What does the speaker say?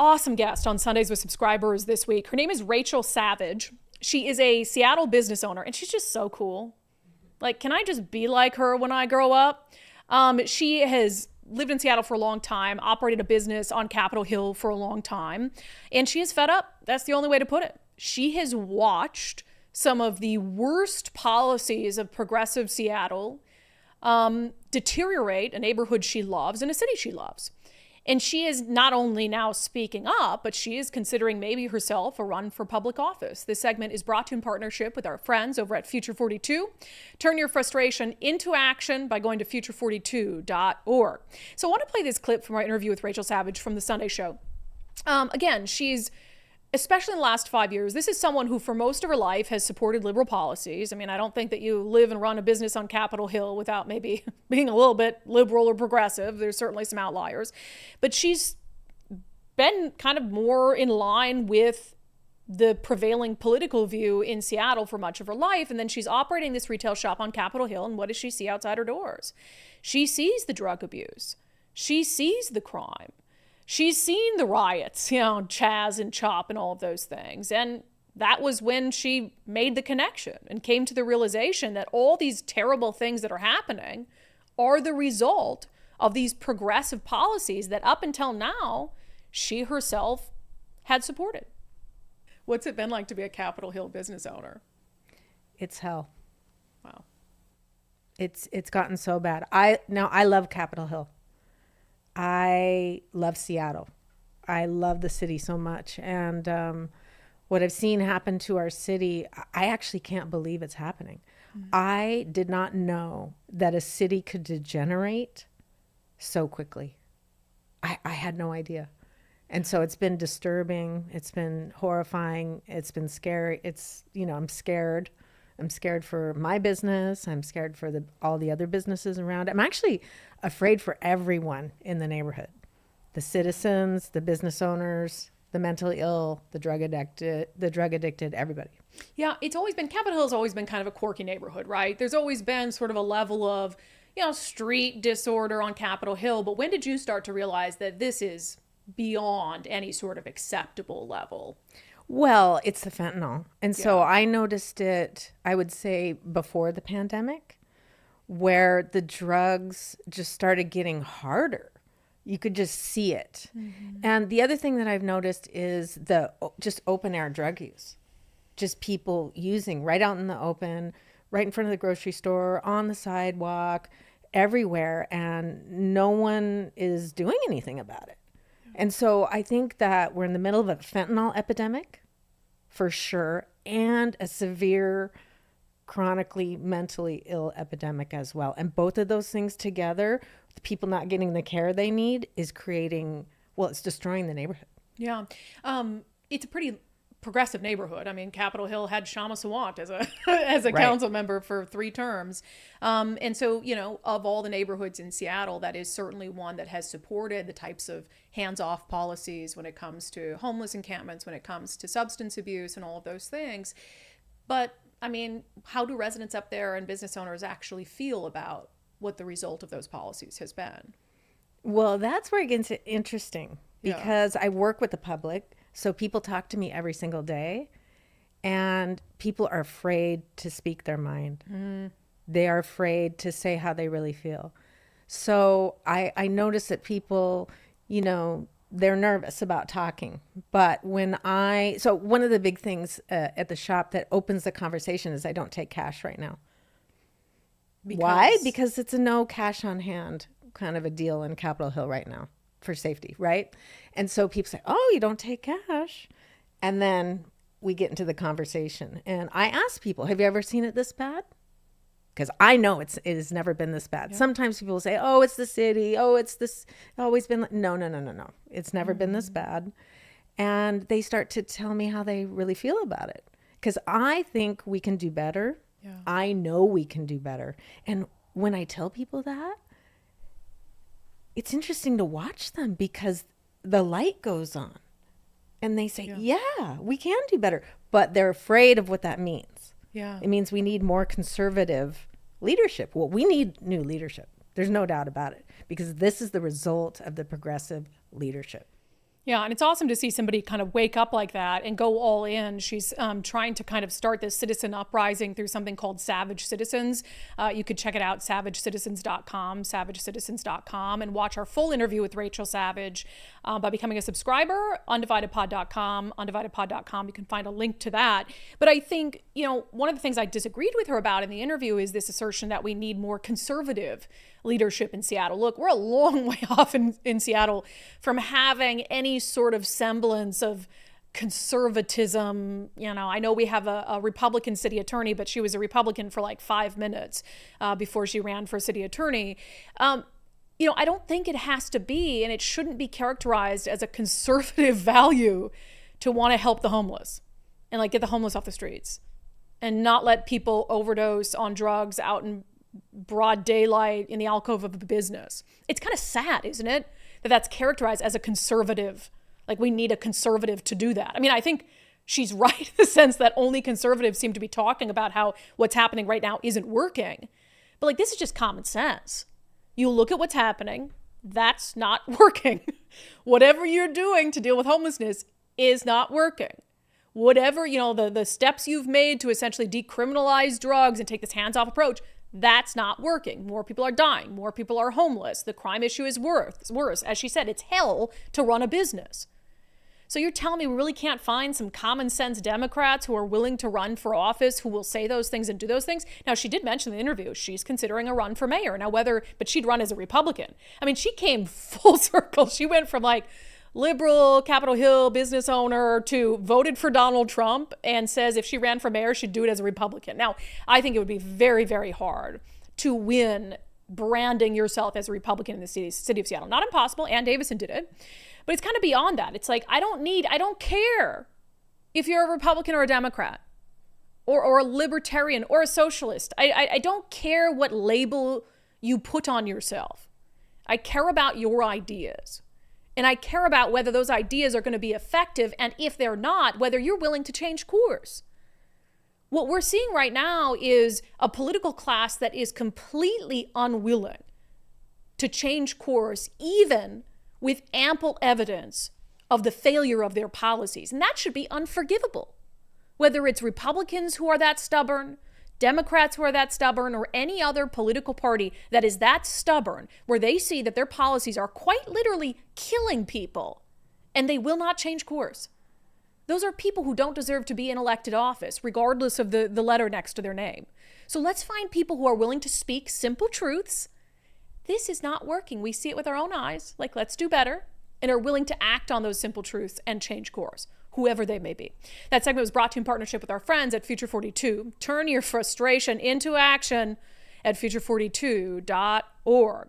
awesome guest on Sundays with Subscribers this week. Her name is Rachel Savage. She is a Seattle business owner, and she's just so cool. Like, can I just be like her when I grow up? She has lived in Seattle for a long time, operated a business on Capitol Hill for a long time, and she is fed up. That's the only way to put it. She has watched some of the worst policies of progressive Seattle deteriorate a neighborhood she loves and a city she loves. And she is not only now speaking up, but she is considering maybe herself a run for public office. This segment is brought to you in partnership with our friends over at Future 42. Turn your frustration into action by going to future42.org. So I want to play this clip from our interview with Rachel Savage from the Sunday Show. Again, she's, especially in the last 5 years, this is someone who for most of her life has supported liberal policies. I mean, I don't think that you live and run a business on Capitol Hill without maybe being a little bit liberal or progressive. There's certainly some outliers. But she's been kind of more in line with the prevailing political view in Seattle for much of her life. And then she's operating this retail shop on Capitol Hill. And what does she see outside her doors? She sees the drug abuse. She sees the crime. She's seen the riots, Chaz and Chop and all of those things. And that was when she made the connection and came to the realization that all these terrible things that are happening are the result of these progressive policies that up until now, she herself had supported. What's it been like to be a Capitol Hill business owner? It's hell. Wow. It's gotten so bad. I love Capitol Hill. I love Seattle. I love the city so much. And what I've seen happen to our city, I actually can't believe it's happening. Mm-hmm. I did not know that a city could degenerate so quickly. I had no idea. And so it's been disturbing. It's been horrifying. It's been scary. I'm scared. I'm scared for my business. I'm scared for all the other businesses around. I'm actually afraid for everyone in the neighborhood. The citizens, the business owners, the mentally ill, the drug addicted, everybody. Yeah, it's always been, Capitol Hill's always been kind of a quirky neighborhood, right? There's always been sort of a level of, street disorder on Capitol Hill. But when did you start to realize that this is beyond any sort of acceptable level? Well, it's the fentanyl. And so I noticed it, I would say, before the pandemic, where the drugs just started getting harder. You could just see it. Mm-hmm. And the other thing that I've noticed is the just open air drug use. Just people using right out in the open, right in front of the grocery store, on the sidewalk, everywhere. And no one is doing anything about it. And so I think that we're in the middle of a fentanyl epidemic, for sure, and a severe, chronically mentally ill epidemic as well. And both of those things together, with people not getting the care they need, is it's destroying the neighborhood. Yeah. It's a pretty progressive neighborhood. I mean, Capitol Hill had Shama Sawant as a right. council member for 3 terms. And so, of all the neighborhoods in Seattle, that is certainly one that has supported the types of hands-off policies when it comes to homeless encampments, when it comes to substance abuse and all of those things. But, I mean, how do residents up there and business owners actually feel about what the result of those policies has been? Well, that's where it gets interesting because I work with the public. So people talk to me every single day, and people are afraid to speak their mind. Mm. They are afraid to say how they really feel. So I notice that people, they're nervous about talking. But one of the big things at the shop that opens the conversation is I don't take cash right now. Why? Because it's a no cash on hand kind of a deal in Capitol Hill right now. For safety, right? And so people say, oh, you don't take cash. And then we get into the conversation. And I ask people, have you ever seen it this bad? Because I know it has never been this bad. Yeah. Sometimes people say, oh, it's the city. Oh, it's this always been. No. It's never been this bad. And they start to tell me how they really feel about it. Because I think we can do better. Yeah. I know we can do better. And when I tell people that, it's interesting to watch them because the light goes on and they say, yeah, we can do better. But they're afraid of what that means. Yeah. It means we need more conservative leadership. Well, we need new leadership. There's no doubt about it because this is the result of the progressive leadership. Yeah, and it's awesome to see somebody kind of wake up like that and go all in. She's trying to kind of start this citizen uprising through something called Savage Citizens. You could check it out, savagecitizens.com, and watch our full interview with Rachel Savage by becoming a subscriber, undividedpod.com. You can find a link to that. But I think, one of the things I disagreed with her about in the interview is this assertion that we need more conservative leadership in Seattle. Look, we're a long way off in Seattle from having any sort of semblance of conservatism. I know we have a Republican city attorney, but she was a Republican for like 5 minutes before she ran for city attorney. I don't think it has to be, and it shouldn't be characterized as a conservative value to want to help the homeless and like get the homeless off the streets and not let people overdose on drugs out in broad daylight in the alcove of the business. It's kind of sad, isn't it? That that's characterized as a conservative. Like we need a conservative to do that. I mean, I think she's right in the sense that only conservatives seem to be talking about how what's happening right now isn't working. But like, this is just common sense. You look at what's happening, that's not working. Whatever you're doing to deal with homelessness is not working. Whatever, the steps you've made to essentially decriminalize drugs and take this hands-off approach, that's not working. More people are dying. More people are homeless. The crime issue is worse. As she said, it's hell to run a business. So you're telling me we really can't find some common sense Democrats who are willing to run for office, who will say those things and do those things? Now, she did mention in the interview, she's considering a run for mayor. Now, but she'd run as a Republican. I mean, she came full circle. She went from like liberal Capitol Hill business owner to voted for Donald Trump and says if she ran for mayor, she'd do it as a Republican. Now, I think it would be very, very hard to win branding yourself as a Republican in the city of Seattle. Not impossible. Ann Davison did it. But it's kind of beyond that. It's like, I don't care if you're a Republican or a Democrat or a libertarian or a socialist. I don't care what label you put on yourself. I care about your ideas. And I care about whether those ideas are going to be effective, and if they're not, whether you're willing to change course. What we're seeing right now is a political class that is completely unwilling to change course, even with ample evidence of the failure of their policies. And that should be unforgivable. Whether it's Republicans who are that stubborn, Democrats who are that stubborn, or any other political party that is that stubborn, where they see that their policies are quite literally killing people and they will not change course. Those are people who don't deserve to be in elected office, regardless of the letter next to their name. So let's find people who are willing to speak simple truths. This is not working. We see it with our own eyes. Like, let's do better, and are willing to act on those simple truths and change course, whoever they may be. That segment was brought to you in partnership with our friends at Future 42. Turn your frustration into action at future42.org.